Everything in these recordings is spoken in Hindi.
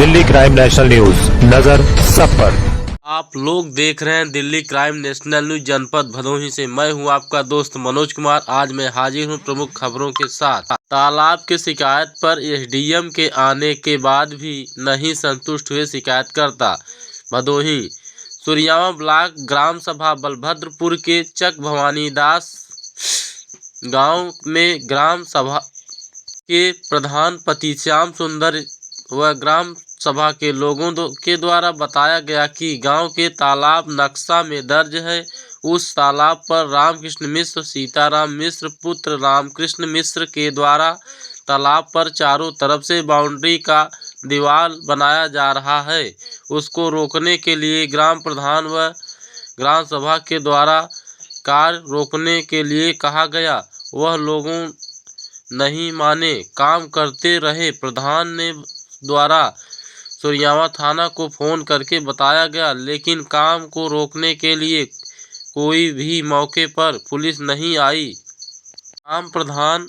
दिल्ली क्राइम नेशनल न्यूज, नजर सब पर। आप लोग देख रहे हैं दिल्ली क्राइम नेशनल न्यूज जनपद भदोही से। मैं हूं आपका दोस्त मनोज कुमार। आज मैं हाजिर हूं प्रमुख खबरों के साथ। तालाब की शिकायत पर एसडीएम के आने के बाद भी नहीं संतुष्ट हुए शिकायतकर्ता। भदोही सूर्यावा ब्लॉक ग्राम सभा बलभद्रपुर के चक भवानीदास गांव में ग्राम सभा के प्रधान पतिश्याम सुंदर व ग्राम सभा के लोगों के द्वारा बताया गया कि गांव के तालाब नक्शा में दर्ज है। उस तालाब पर रामकृष्ण मिश्र, सीताराम मिश्र पुत्र रामकृष्ण मिश्र के द्वारा तालाब पर चारों तरफ से बाउंड्री का दीवार बनाया जा रहा है। उसको रोकने के लिए ग्राम प्रधान व ग्राम सभा के द्वारा कार्य रोकने के लिए कहा गया। वह लोगों नहीं माने, काम करते रहे। प्रधान ने द्वारा सूर्यावा थाना को फोन करके बताया गया, लेकिन काम को रोकने के लिए कोई भी मौके पर पुलिस नहीं आई। ग्राम प्रधान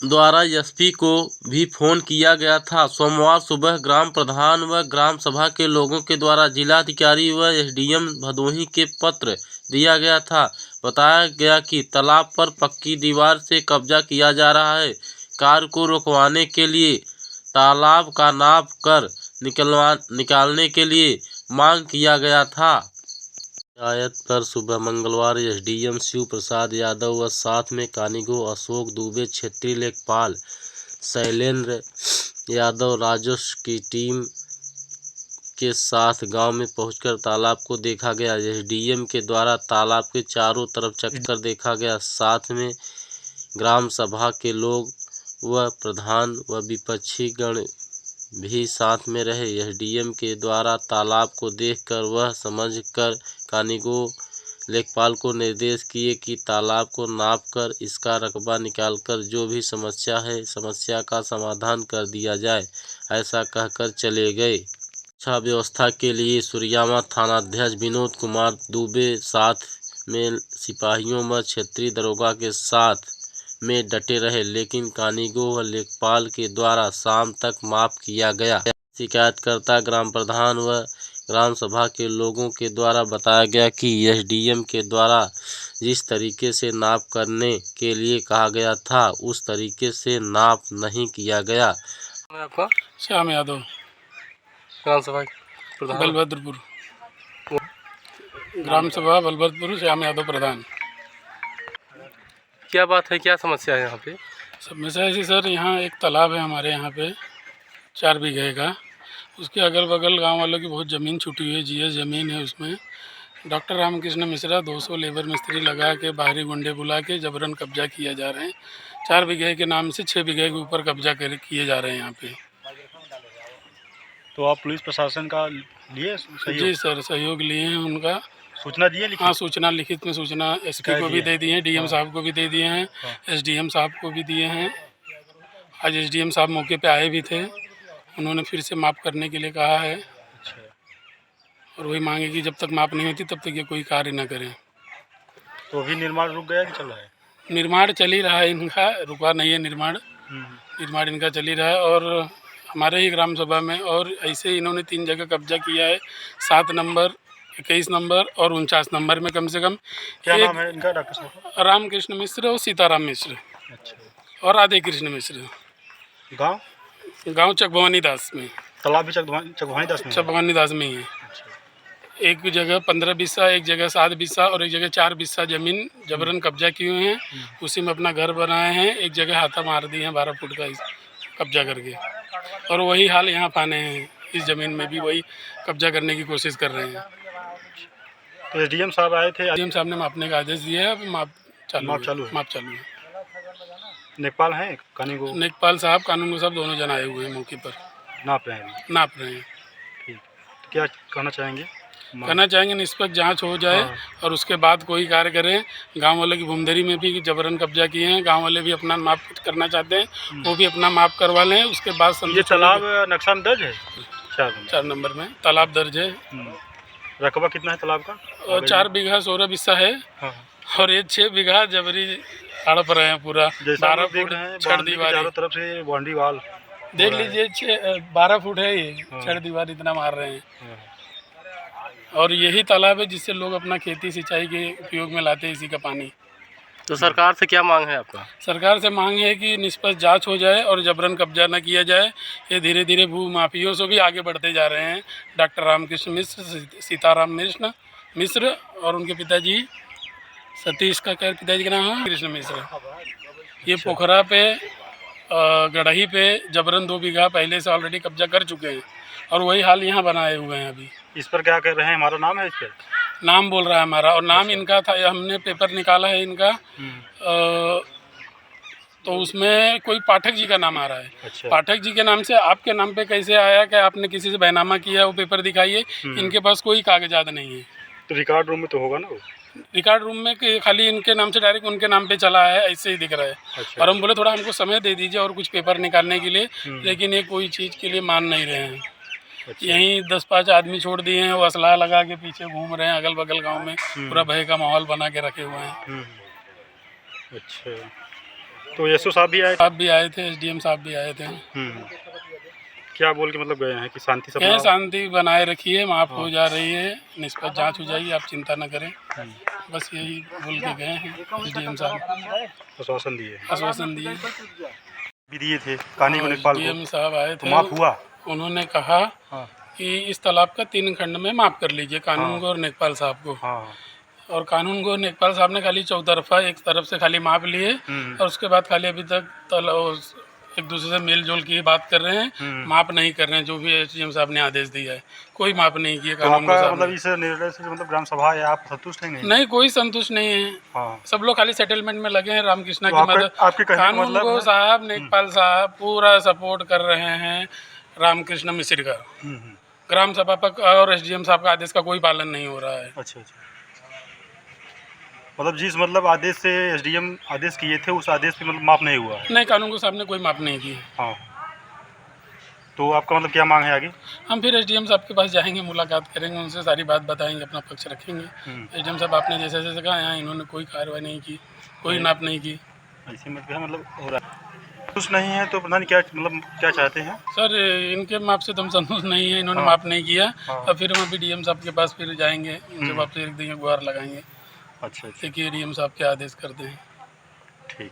द्वारा एसपी को भी फोन किया गया था। सोमवार सुबह ग्राम प्रधान व ग्राम सभा के लोगों के द्वारा जिलाधिकारी व एसडीएम भदोही के पत्र दिया गया था। बताया गया कि तालाब पर पक्की दीवार से कब्जा किया जा रहा है। कार्य को रोकवाने के लिए तालाब का नाप कर निकालने के लिए मांग किया गया था। शिकायत पर सुबह मंगलवार एसडीएम शिव प्रसाद यादव व साथ में कानीगो अशोक दुबे, क्षेत्रीय लेखपाल शैलेंद्र यादव, राजस्व की टीम के साथ गांव में पहुंचकर तालाब को देखा गया। एसडीएम के द्वारा तालाब के चारों तरफ चक्कर देखा गया। साथ में ग्राम सभा के लोग व प्रधान व विपक्षी गण भी साथ में रहे। एसडीएम के द्वारा तालाब को देखकर वह समझकर कानीगो लेखपाल को निर्देश किए कि तालाब को नापकर इसका रकबा निकालकर जो भी समस्या है समस्या का समाधान कर दिया जाए। ऐसा कहकर चले गए। सुरक्षा व्यवस्था के लिए सूर्यावा थानाध्यक्ष विनोद कुमार दुबे साथ में सिपाहियों व क्षेत्रीय दरोगा के साथ में डटे रहे, लेकिन कानीगो व लेखपाल के द्वारा शाम तक माफ किया गया। शिकायतकर्ता ग्राम प्रधान व ग्राम सभा के लोगों के द्वारा बताया गया कि एसडीएम के द्वारा जिस तरीके से नाप करने के लिए कहा गया था उस तरीके से नाप नहीं किया गया। आपका श्याम यादव, ग्राम सभा प्रधान बलभद्रपुर, ग्राम सभा बलभद्रपुर, श्याम यादव प्रधान। क्या बात है, क्या समस्या है यहाँ पे? समस्या ऐसी सर, यहाँ एक तालाब है हमारे यहाँ पे 4 बीघे का। उसके अगल बगल गांव वालों की बहुत ज़मीन छुटी हुई है, जीएस ज़मीन है। उसमें डॉक्टर रामकृष्ण मिश्रा 200 लेबर मिस्त्री लगा के बाहरी गुंडे बुला के जबरन कब्जा किया जा रहे हैं। 4 बीघे के नाम से 6 बीघे के ऊपर कब्जा किए जा रहे हैं यहाँ पे। तो आप पुलिस प्रशासन का लिए सहयोग? जी सर, सहयोग लिए हैं उनका। सूचना दिए? हाँ, सूचना लिखित में सूचना एसपी को भी दे दिए हैं, डीएम साहब को भी दे दिए हैं, एसडीएम साहब को भी दिए हैं। आज एसडीएम साहब मौके पे आए भी थे। उन्होंने फिर से माप करने के लिए कहा है और वही मांगे कि जब तक माप नहीं होती तब तक ये कोई कार्य न करें। तो अभी निर्माण रुक गया कि चल रहा है? निर्माण चल ही रहा है इनका, रुका नहीं है निर्माण। निर्माण इनका चल ही रहा है। और हमारे ही ग्राम सभा में और ऐसे इन्होंने 3 जगह कब्जा किया है। 7 नंबर, 21 नंबर और 49 नंबर में कम से कम। क्या नाम है इनका? डॉक्टर साहब रामकृष्ण मिश्र और सीताराम मिश्र। अच्छा। और राधे कृष्ण मिश्र। गांव चक भवानीदास में। तालाब भी चक भवानीदास में? चक भवानीदास में ही है। एक जगह 15 बिस्सा, एक जगह 7 बिस्सा और एक जगह 4 बिस्सा ज़मीन जबरन कब्जा किए हुए हैं। उसी में अपना घर बनाए हैं। एक जगह हाथा मार दिए हैं 12 फुट का कब्जा करके। और वही हाल यहाँ पाने हैं, इस ज़मीन में भी वही कब्जा करने की कोशिश कर रहे हैं। तो एसडीएम साहब आए थे? एसडीएम साहब ने मापने का आदेश दिया है। अब माप चालू है। लेखपाल हैं कानून? लेखपाल साहब, कानून साहब दोनों जन आए हुए हैं मौके पर। नाप रहे हैं? नाप रहे हैं। ठीक। तो क्या कहना चाहेंगे? कहना चाहेंगे निष्पक्ष जांच हो जाए। और उसके बाद कोई कार्य करें। गांव वालों की भूमधरी में भी जबरन कब्जा किए हैं। गांव वाले भी अपना माप करना चाहते हैं, वो भी अपना माप करवा लें। उसके बाद ये तालाब नक्शा में दर्ज है? 4 नंबर में तालाब दर्ज है। रकबा कितना है तालाब का? और 4 बीघा 16 बिस्सा है। और ये 6 बीघा जबरी हड़प रहे हैं पूरा। 12 फुट छड़ दीवार, चारों तरफ से बाउंड्री वाल देख लीजिए 12 फुट है ये, छड़ दीवार इतना मार रहे हैं। और यही तालाब है जिससे लोग अपना खेती सिंचाई के उपयोग में लाते हैं इसी का पानी। तो सरकार से क्या मांग है आपका? सरकार से मांग है कि निष्पक्ष जांच हो जाए और जबरन कब्जा न किया जाए। ये धीरे धीरे भू माफियों से भी आगे बढ़ते जा रहे हैं। डॉक्टर रामकृष्ण मिश्र, सीताराम मिश्र और उनके पिताजी सतीश का क्या पिताजी का नाम है कृष्ण मिश्र। ये पोखरा पे गढ़ही पे जबरन 2 बीघा पहले से ऑलरेडी कब्जा कर चुके हैं और वही हाल यहाँ बनाए हुए हैं। अभी इस पर क्या कर रहे हैं? हमारा नाम है इस पर? नाम बोल रहा है हमारा, और नाम इनका था। हमने पेपर निकाला है इनका, तो उसमें कोई पाठक जी का नाम आ रहा है। अच्छा। पाठक जी के नाम से आपके नाम पे कैसे आया कि आपने किसी से बैनामा किया? वो पेपर दिखाइए। इनके पास कोई कागजात नहीं है। तो रिकॉर्ड रूम में तो होगा ना वो? रिकॉर्ड रूम में कि खाली इनके नाम से डायरेक्ट उनके नाम पे चला है, ऐसे ही दिख रहा है। अच्छा। और हम बोले थोड़ा हमको समय दे दीजिए और कुछ पेपर निकालने के लिए, लेकिन ये कोई चीज़ के लिए मान नहीं रहे हैं। अच्छा। यहीं 10-5 आदमी छोड़ दिए हैं, वो असला लगा के पीछे घूम रहे हैं अगल बगल गांव में। पूरा भय का माहौल बना के रखे हुए हैं। अच्छा, तो एसओ साहब भी आए? साहब भी आए थे, एसडीएम साहब भी आए थे। क्या बोल के मतलब गए हैं कि शांति सब शांति बनाए रखिए, माफ़ हो जा रही है, निष्पक्ष जांच हो जाएगी, आप चिंता न करें। बस यही बोल के गए हैं एसडीएम साहब। आश्वासन दिए भी दिए थे कानी को नेपाल को। एसडीएम साहब आए थे, माफ़ हुआ? उन्होंने कहा कि इस तालाब का 3 खंड में माफ़ कर लीजिए कानून को और नेकपाल साहब को। और कानून को नेकपाल साहब ने खाली चौतरफा एक तरफ से खाली माप लिए और उसके बाद खाली अभी तक एक दूसरे से मेल जोल की बात कर रहे हैं, माप नहीं कर रहे हैं। जो भी एसडीएम साहब ने आदेश दिया है, कोई माप नहीं किया कानून को। मतलब इस निर्णय से मतलब ग्राम सभा है, आप संतुष्ट नहीं? नहीं, कोई संतुष्ट नहीं है। सब लोग खाली सेटलमेंट में लगे हैं, रामकृष्णा की मदद। कानून को साहब, नेकपाल साहब पूरा सपोर्ट कर रहे हैं रामकृष्ण मिश्र का। ग्राम सभा पर और एसडीएम साहब का आदेश का कोई पालन नहीं हो रहा है। अच्छा, मतलब जिस मतलब आदेश से एसडीएम आदेश किए थे उस आदेश पे मतलब माफ नहीं हुआ? नहीं, कानून को साहब ने कोई माफ नहीं की। हाँ, तो आपका मतलब क्या मांग है आगे? हम फिर एसडीएम साहब के पास जाएंगे, मुलाकात करेंगे, उनसे सारी बात बताएंगे, अपना पक्ष रखेंगे। एसडीएम साहब आपने जैसे जैसे कहा, यहाँ इन्होंने कोई कार्रवाई नहीं की, कोई नाप नहीं की। ऐसे मतलब हो रहा है। कुछ नहीं है तो पता नहीं क्या मतलब क्या चाहते हैं सर? इनके माप से तो हम संतुष्ट नहीं है, इन्होंने माफ नहीं किया। और फिर हम अभी डीएम साहब के पास फिर जाएंगे, उनसे वापस एक दिन गुहार लगाएंगे। अच्छा, देखिए डीएम साहब क्या आदेश करते हैं। ठीक।